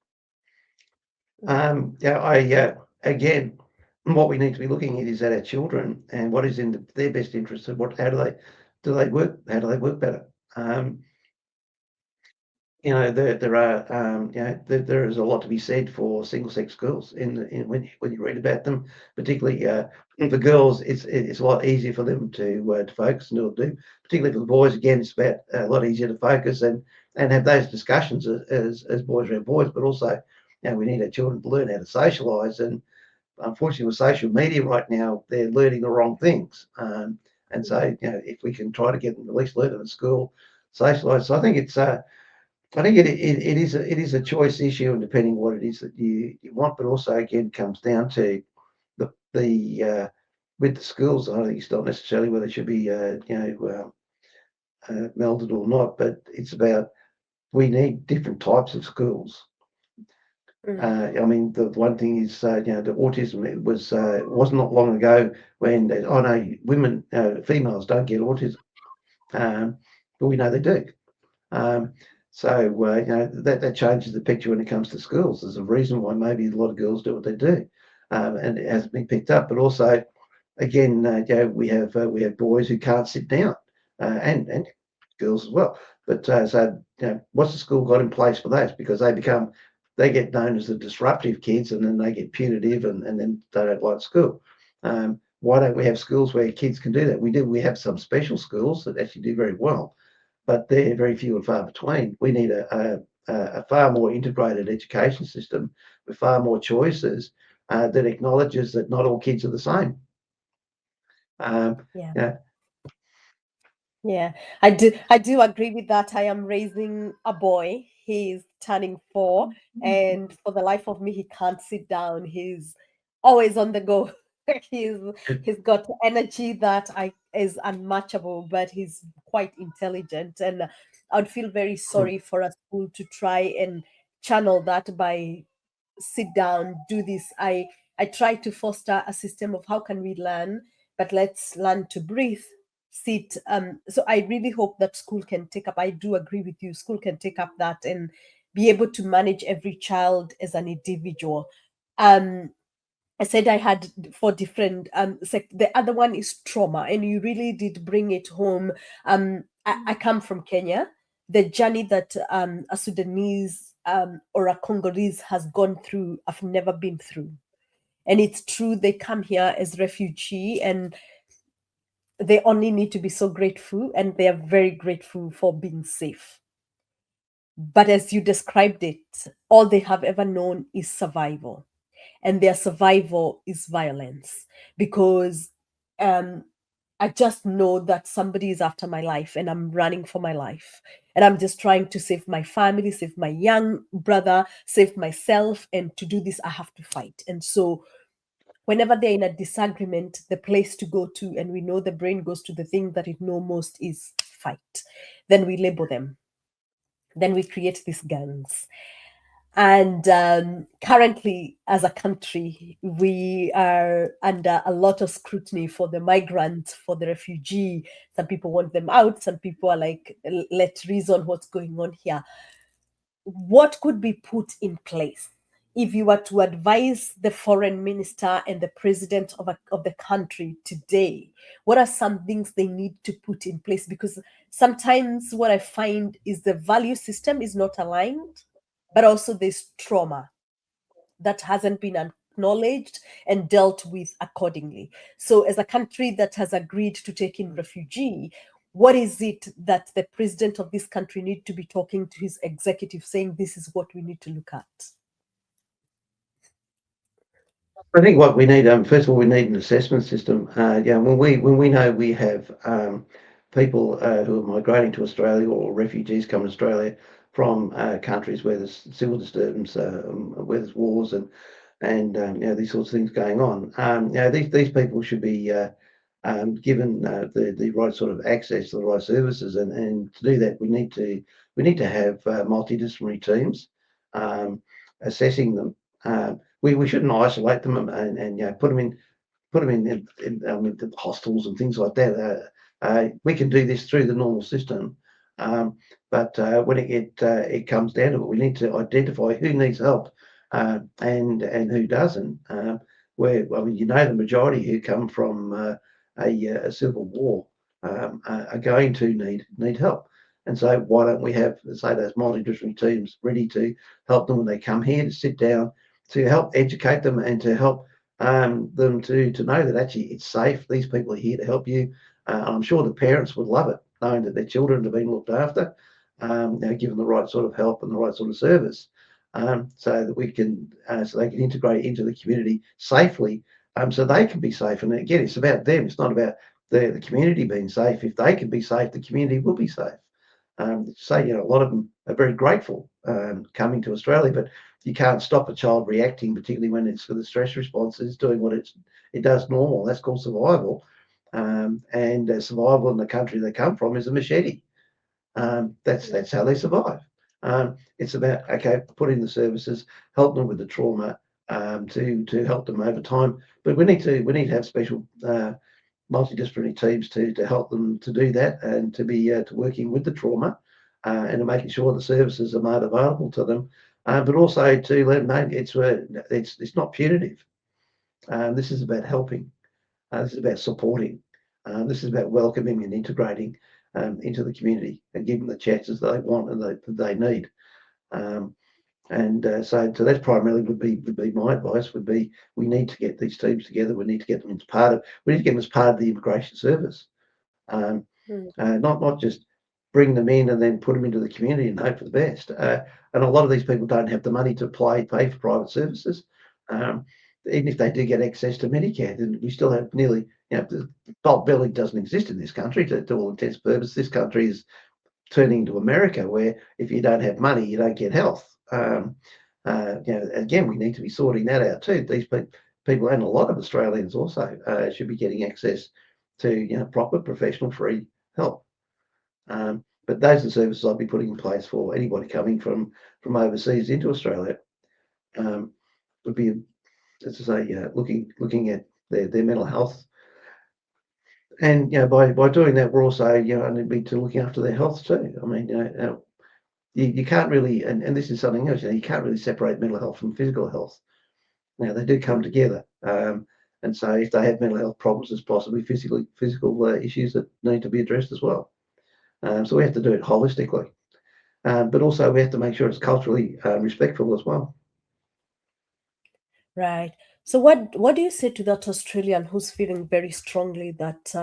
Yeah, again, what we need to be looking at is at our children and what is in their best interest, and how do they work? How do they work better? Um, there are, there is a lot to be said for single-sex schools when you read about them, particularly for girls. It's a lot easier for them to focus and do. Particularly for the boys, again, it's about a lot easier to focus and have those discussions as boys around boys. But also, we need our children to learn how to socialise. And unfortunately, with social media right now, they're learning the wrong things. And so, if we can try to get them to at least learn them at school, socialise. So I think it is a choice issue, and depending what it is that you want, but also again comes down to the with the schools. I don't think it's not necessarily whether it should be melded or not, but it's about we need different types of schools. I mean, the one thing is, the autism. It wasn't not long ago when I know women, females don't get autism, but we know they do. Um, that changes the picture when it comes to schools. There's a reason why maybe a lot of girls do what they do, and it has been picked up. But also, again, we have boys who can't sit down, and girls as well. But what's the school got in place for those? Because they get known as the disruptive kids, and then they get punitive, and then they don't like school. Why don't we have schools where kids can do that? We do. We have some special schools that actually do very well, but they're very few and far between. We need a far more integrated education system with far more choices that acknowledges that not all kids are the same. Yeah. Yeah, Yeah, I do agree with that. I am raising a boy. He's turning 4, and for the life of me, he can't sit down. He's always on the go. He's he's got energy that I is unmatchable, but he's quite intelligent, and I'd feel very sorry for a school to try and channel that by sit down, do this. I try to foster a system of how can we learn, but let's learn to breathe, sit. So I really hope that school can take up. I do agree with you. School can take up that and be able to manage every child as an individual. Um, I said I had 4 different the other one is trauma, and you really did bring it home. I come from Kenya. The journey that a Sudanese or a Congolese has gone through, I've never been through. And it's true, they come here as refugee, and they only need to be so grateful, and they are very grateful for being safe. But as you described it, all they have ever known is survival, and their survival is violence, because um, I just know that somebody is after my life, and I'm running for my life. And I'm just trying to save my family, save my young brother, save myself. And to do this, I have to fight. And so, whenever they're in a disagreement, the place to go to, and we know the brain goes to the thing that it knows most is fight. Then we label them. Then we create these gangs. And currently, as a country, we are under a lot of scrutiny for the migrant, for the refugee. Some people want them out. Some people are like, let's reason what's going on here. What could be put in place if you were to advise the foreign minister and the president of the country today? What are some things they need to put in place? Because sometimes what I find is the value system is not aligned, but also there's trauma that hasn't been acknowledged and dealt with accordingly. So, as a country that has agreed to take in refugee, what is it that the president of this country need to be talking to his executive, saying this is what we need to look at? I think what we need, first of all, we need an assessment system. When we know we have people who are migrating to Australia or refugees coming to Australia from countries where there's civil disturbance, where there's wars, and these sorts of things going on. These people should be given the right sort of access to the right services, and to do that, we need to have multidisciplinary teams assessing them. we shouldn't isolate them and put them in the hostels and things like that. We can do this through the normal system, but when it comes down to it, we need to identify who needs help and who doesn't. Where the majority who come from a civil war are going to need help. And so why don't we have, say, those multidisciplinary teams ready to help them when they come here, to sit down, to help educate them and to help them to know that actually it's safe. These people are here to help you. I'm sure the parents would love it, knowing that their children have been looked after, given the right sort of help and the right sort of service, so that we can, so they can integrate into the community safely, so they can be safe. And again, it's about them. It's not about the community being safe. If they can be safe, the community will be safe. A lot of them are very grateful coming to Australia, but you can't stop a child reacting, particularly when it's for the stress response is doing what it does normal. That's called survival. And survival in the country they come from is a machete. That's how they survive. It's about, okay, put in the services, help them with the trauma, to help them over time. But we need to have special multidisciplinary teams to help them to do that, and to be to working with the trauma, and to making sure the services are made available to them, but also to let them know it's not punitive. This is about helping. This is about supporting. This is about welcoming and integrating into the community and giving them the chances they want and that they need. So that's primarily would be my advice. Would be, we need to get these teams together. We need to get them we need to get them as part of the immigration service. Not just bring them in and then put them into the community and hope for the best. And a lot of these people don't have the money to pay for private services. Even if they do get access to Medicare, then we still have nearly, the bulk billing doesn't exist in this country to all intents and purposes. This country is turning to America, where if you don't have money, you don't get health. Again, we need to be sorting that out too. These people, and a lot of Australians also, should be getting access to proper professional free help. But those are the services I'll be putting in place for anybody coming from overseas into Australia. Would be, as I say, looking at their mental health, and by doing that, we're also need to looking after their health too. I mean, you can't really, and this is something else. You can't really separate mental health from physical health. Now they do come together, and so if they have mental health problems, there's possibly physical issues that need to be addressed as well. So we have to do it holistically, but also we have to make sure it's culturally respectful as well. Right. So what do you say to that Australian who's feeling very strongly that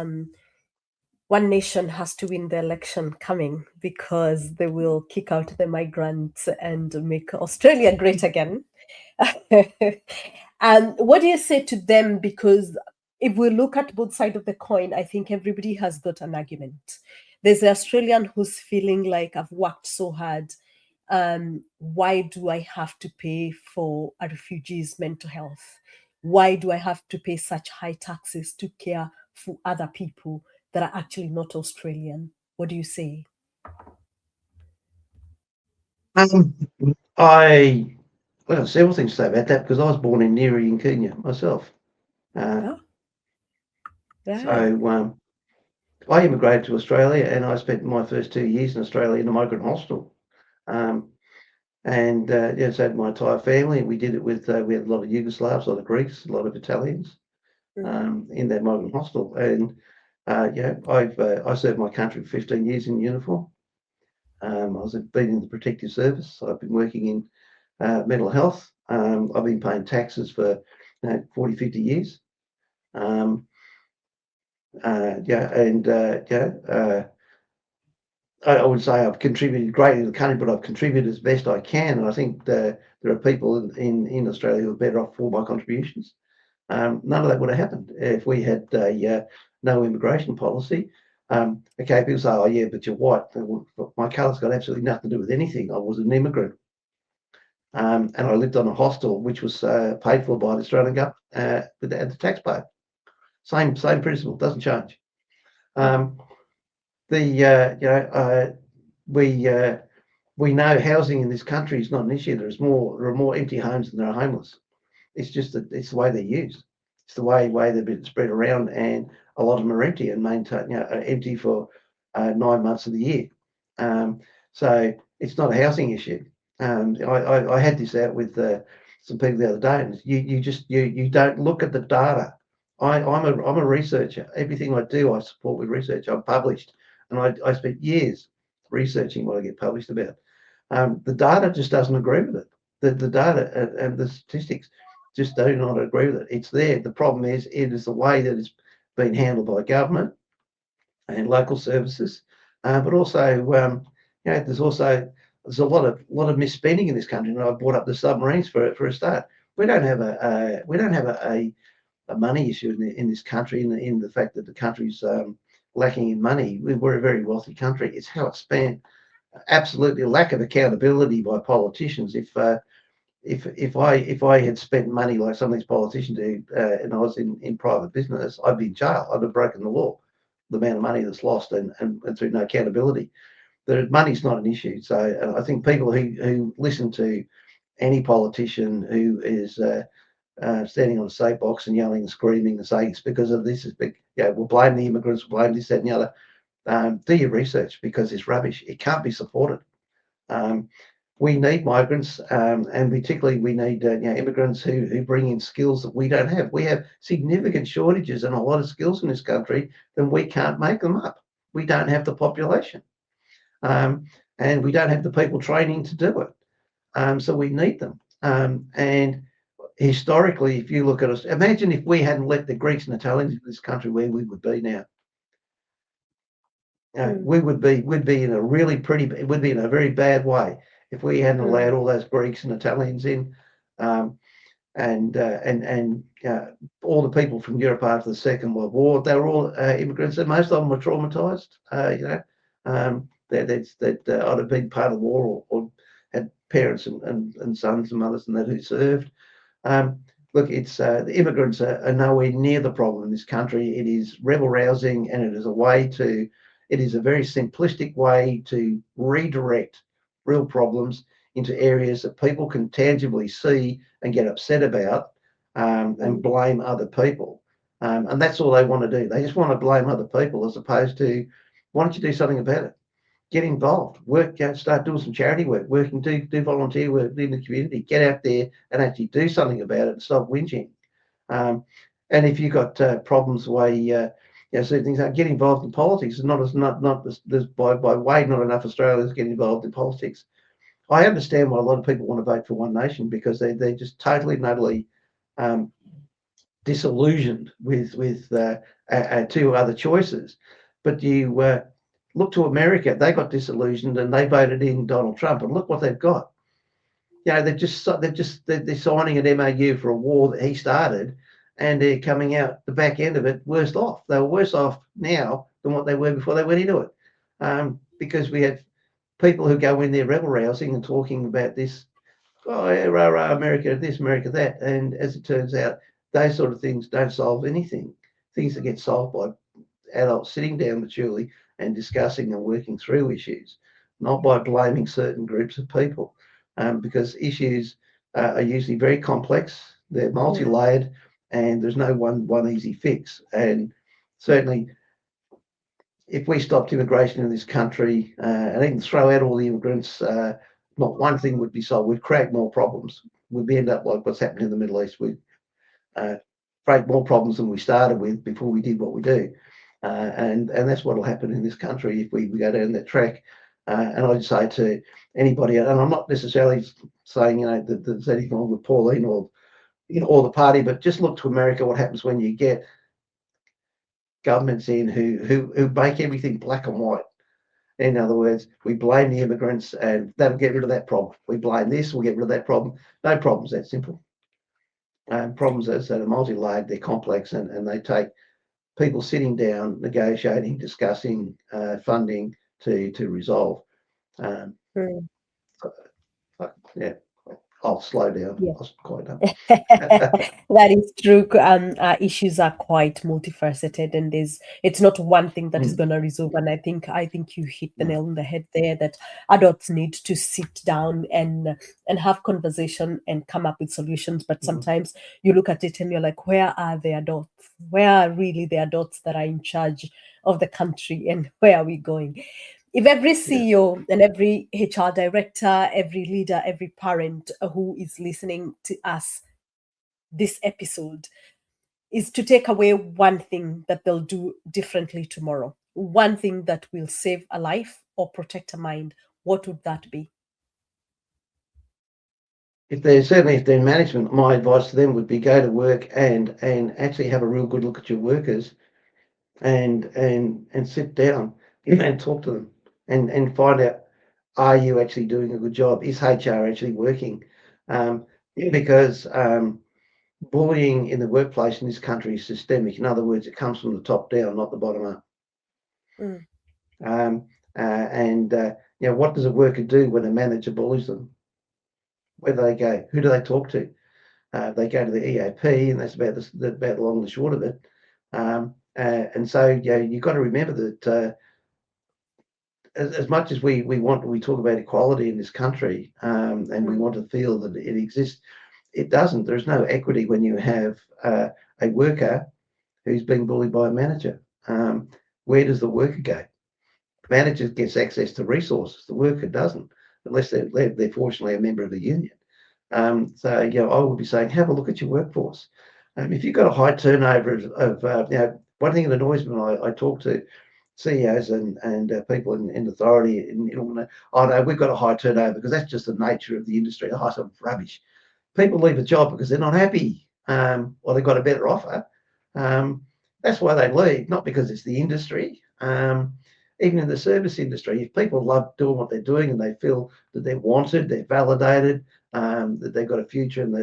one nation has to win the election coming because they will kick out the migrants and make Australia great again? And what do you say to them? Because if we look at both sides of the coin, I think everybody has got an argument. There's the Australian who's feeling like, I've worked so hard. Why do I have to pay for a refugee's mental health? Why do I have to pay such high taxes to care for other people that are actually not Australian? What do you say? Well, several things to say about that, because I was born in Neri in Kenya myself. Oh, right. So I immigrated to Australia, and I spent my first 2 years in Australia in a migrant hostel. So my entire family, and we did it with, we had a lot of Yugoslavs, a lot of Greeks, a lot of Italians in that migrant hostel. And I served my country for 15 years in uniform. I've been in the protective service. So I've been working in mental health. I've been paying taxes for 40, 50 years. I would say I've contributed greatly to the country, but I've contributed as best I can. And I think there are people in Australia who are better off for my contributions. None of that would have happened if we had no immigration policy. Okay, people say, "Oh, yeah, but you're white." My colour's got absolutely nothing to do with anything. I was an immigrant, and I lived on a hostel which was paid for by the Australian government with the taxpayer. Same principle, doesn't change. We know housing in this country is not an issue. There are more empty homes than there are homeless. It's just that it's the way they're used. It's the way they've been spread around, and a lot of them are empty and maintain, are empty for 9 months of the year. So it's not a housing issue. I had this out with some people the other day, and you don't look at the data. I'm a researcher. Everything I do, I support with research. I'm published, and I spent years researching what I get published about. The data just doesn't agree with it. The data and the statistics just do not agree with it. It's there. The problem is it is the way that it's been handled by government and local services, but also there's a lot of misspending in this country. And I brought up the submarines for a start. We don't have a money issue in this country in the fact that the country's lacking in money. We're a very wealthy country. It's how it's spent. Absolutely a lack of accountability by politicians. If I had spent money like some of these politicians do, and I was in private business, I'd be in jail. I'd have broken the law. The amount of money that's lost and through no accountability. The money's not an issue. So I think people who listen to any politician who is standing on a soapbox and yelling and screaming and saying it's because of this, we'll blame the immigrants, we'll blame this, that, and the other. Do your research, because it's rubbish. It can't be supported. We need migrants, and particularly we need immigrants who bring in skills that we don't have. We have significant shortages and a lot of skills in this country, then we can't make them up. We don't have the population, and we don't have the people training to do it. So we need them. And historically, if you look at us, imagine if we hadn't let the Greeks and Italians into this country, where we would be now. We'd be in a we'd be in a very bad way if we hadn't allowed all those Greeks and Italians in, and all the people from Europe after the Second World War. They were all immigrants, and most of them were traumatised. That I'd have been part of the war or had parents and sons and mothers and that who served. Look, it's the immigrants are nowhere near the problem in this country. It is rebel rousing, and it is a very simplistic way to redirect real problems into areas that people can tangibly see and get upset about, and blame other people. And that's all they want to do. They just want to blame other people, as opposed to, why don't you do something about it? Get involved, start doing some charity work, do volunteer work in the community, get out there and actually do something about it and stop whinging. And if you've got problems the way certain things are, get involved in politics. There's by way not enough Australians get involved in politics. I understand why a lot of people want to vote for One Nation, because they're just totally and utterly disillusioned with two other choices. But you look to America; they got disillusioned and they voted in Donald Trump, and look what they've got. They're signing an MOU for a war that he started, and they're coming out the back end of it worse off. They were worse off now than what they were before they went into it, because we have people who go in there rebel rousing and talking about this, America this, America that, and as it turns out, those sort of things don't solve anything. Things that get solved by adults sitting down maturely and discussing and working through issues, not by blaming certain groups of people, because issues are usually very complex. They're multi-layered, and there's no one easy fix. And certainly, if we stopped immigration in this country and even throw out all the immigrants, not one thing would be solved. We'd create more problems. We'd end up like what's happening in the Middle East. We'd create more problems than we started with before we did what we do. And that's what will happen in this country if we go down that track. And I'd say to anybody, and I'm not necessarily saying that there's anything wrong with Pauline or the party, but just look to America. What happens when you get governments in who make everything black and white? In other words, we blame the immigrants and that'll get rid of that problem. We blame this, we'll get rid of that problem. No problem's that simple. Problems that are multi-layered, they're complex, and they take people sitting down, negotiating, discussing, funding to resolve. Yeah. I'll slow down. Yeah. I'll quiet down. That is true. Our issues are quite multifaceted, and it's not one thing that is Mm, going to resolve. And I think you hit the mm, nail on the head there. That adults need to sit down and have conversation and come up with solutions. But mm. sometimes you look at it and you're like, where are the adults? Where are really the adults that are in charge of the country, and where are we going? If every Yeah. CEO and every HR director, every leader, every parent who is listening to us this episode is to take away one thing that they'll do differently tomorrow, one thing that will save a life or protect a mind, what would that be? If they're certainly if they're in management, my advice to them would be go to work and actually have a real good look at your workers and sit down and talk to them and find out, are you actually doing a good job? Is HR actually working? Because bullying in the workplace in this country is systemic. In other words, it comes from the top down, not the bottom up. Mm, Um, and what does a worker do when a manager bullies them? Where do they go? Who do they talk to? They go to the EAP, and that's about the long and the short of it. And so you've got to remember that as much as we talk about equality in this country, and we mm, want to feel that it exists, it doesn't. There's no equity when you have a worker who's being bullied by a manager. Where does the worker go? The manager gets access to resources. The worker doesn't, unless they're fortunately a member of the union. So I would be saying, have a look at your workforce. If you've got a high turnover one thing that annoys me when I talk to CEOs and people in authority, oh no, we've got a high turnover because that's just the nature of the industry. Oh, some rubbish. People leave a job because they're not happy, or they've got a better offer. Um, that's why they leave, not because it's the industry. Even in the service industry, if people love doing what they're doing and they feel that they're wanted, they're validated, that they've got a future, and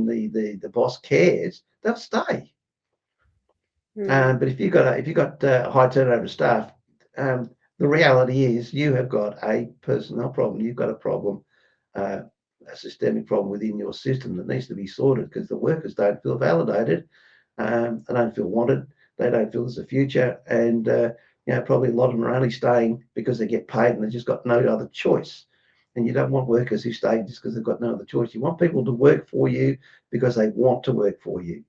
the boss cares, they'll stay. mm, But if you've got high turnover staff, the reality is you have got a personnel problem. You've got a problem, uh, a systemic problem within your system that needs to be sorted because the workers don't feel validated, they don't feel wanted, they don't feel there's a future, and probably a lot of them are only staying because they get paid and they've just got no other choice. And you don't want workers who stay just because they've got no other choice. You want people to work for you because they want to work for you.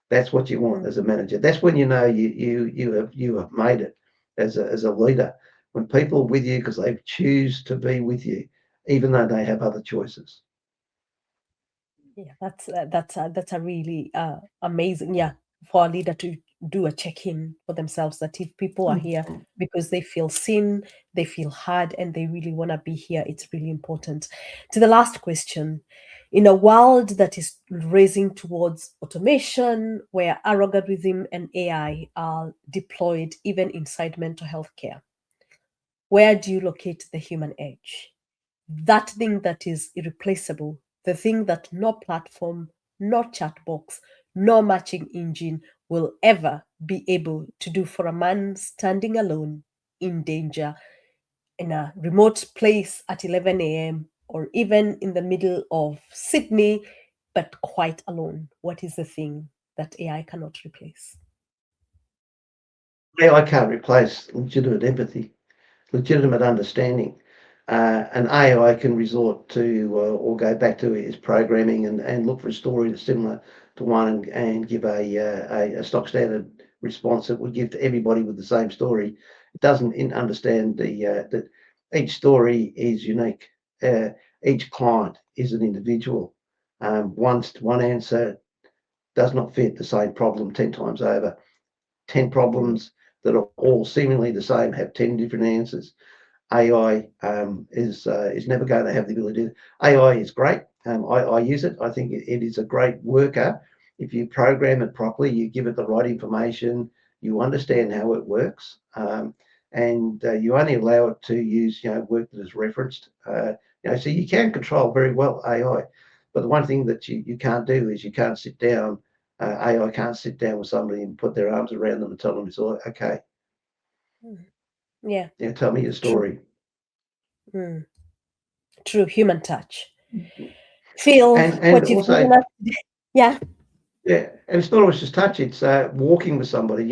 That's what you want mm. as a manager. That's when you know you have made it as a leader. When people are with you because they choose to be with you, even though they have other choices. Yeah, that's a really amazing. Yeah, for a leader to do a check-in for themselves, that if people are here Mm. because they feel seen, they feel heard, and they really want to be here, it's really important. To the last question, in a world that is racing towards automation, where algorithm and AI are deployed even inside mental health care, where do you locate the human edge? That thing that is irreplaceable, the thing that no platform, no chat box, no matching engine will ever be able to do for a man standing alone in danger in a remote place at 11 a.m. or even in the middle of Sydney, but quite alone. What is the thing that AI cannot replace? AI can't replace legitimate empathy, legitimate understanding. And AI can resort to or go back to its programming and look for a story that's similar to one and give a stock standard response that would give to everybody with the same story. It doesn't understand that each story is unique. Each client is an individual. One answer does not fit the same problem 10 times over. 10 Mm, problems that are all seemingly the same have 10 different answers. AI is never going to have the ability to. AI is great. I use it. I think it is a great worker. If you program it properly, you give it the right information, you understand how it works, and you only allow it to use work that is referenced. So you can control very well AI. But the one thing that you can't do is you can't sit down. AI can't sit down with somebody and put their arms around them and tell them it's all okay. mm. Yeah, Tell me your true. story. Mm. True human touch. Phil, And what you've given also, us today. Yeah, yeah, and it's not always just touch. It's walking with somebody.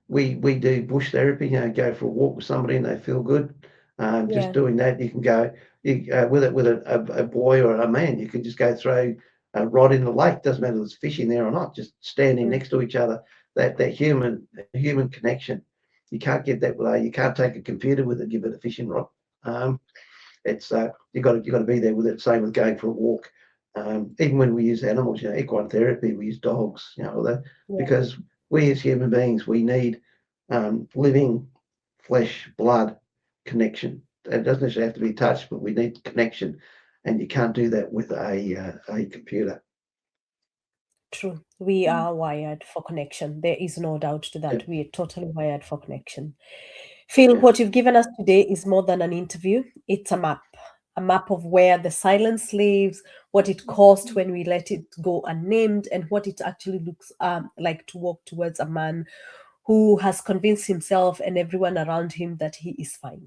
We do bush therapy. Go for a walk with somebody and they feel good. Just yeah, doing that, you can go with a boy or a man. You can just go throw a rod in the lake. Doesn't matter if there's fish in there or not. Just standing mm, next to each other. That human connection. You can't get that with you can't take a computer with it. Give it a fishing rod. Um, it's you got to be there with it. Same with going for a walk. Even when we use animals, equine therapy, we use dogs. yeah, Because we as human beings, we need living flesh, blood connection. It doesn't necessarily have to be touch, but we need connection, and you can't do that with a computer. true. We are wired for connection. There is no doubt to Yeah, that. We are totally wired for connection. Phil, yeah, what you've given us today is more than an interview. It's a map of where the silence lives, what it cost when we let it go unnamed, and what it actually looks like to walk towards a man who has convinced himself and everyone around him that he is fine.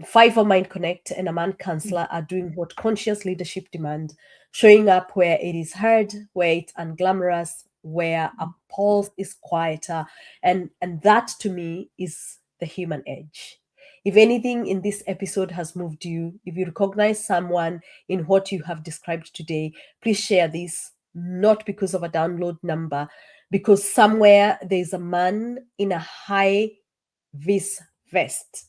Five Mind Connect and a man counselor are doing what conscious leadership demand, showing up where it is heard, where it's unglamorous, where a pulse is quieter, and that to me is the human edge. If anything in this episode has moved you, if you recognize someone in what you have described today, please share this, not because of a download number, because somewhere there's a man in a high vis vest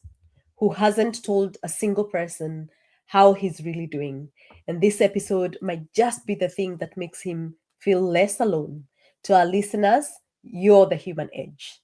who hasn't told a single person how he's really doing. And this episode might just be the thing that makes him feel less alone. To our listeners, you're the human edge.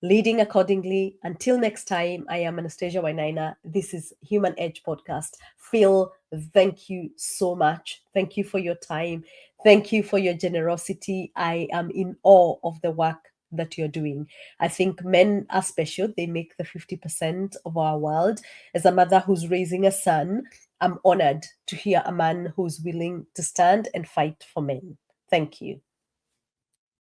Leading accordingly. Until next time, I am Anastasia Wainaina. This is Human Edge Podcast. Phil, thank you so much. Thank you for your time. Thank you for your generosity. I am in awe of the work that you're doing. I think men are special. They make the 50% of our world. As a mother who's raising a son, I'm honored to hear a man who's willing to stand and fight for men. Thank you.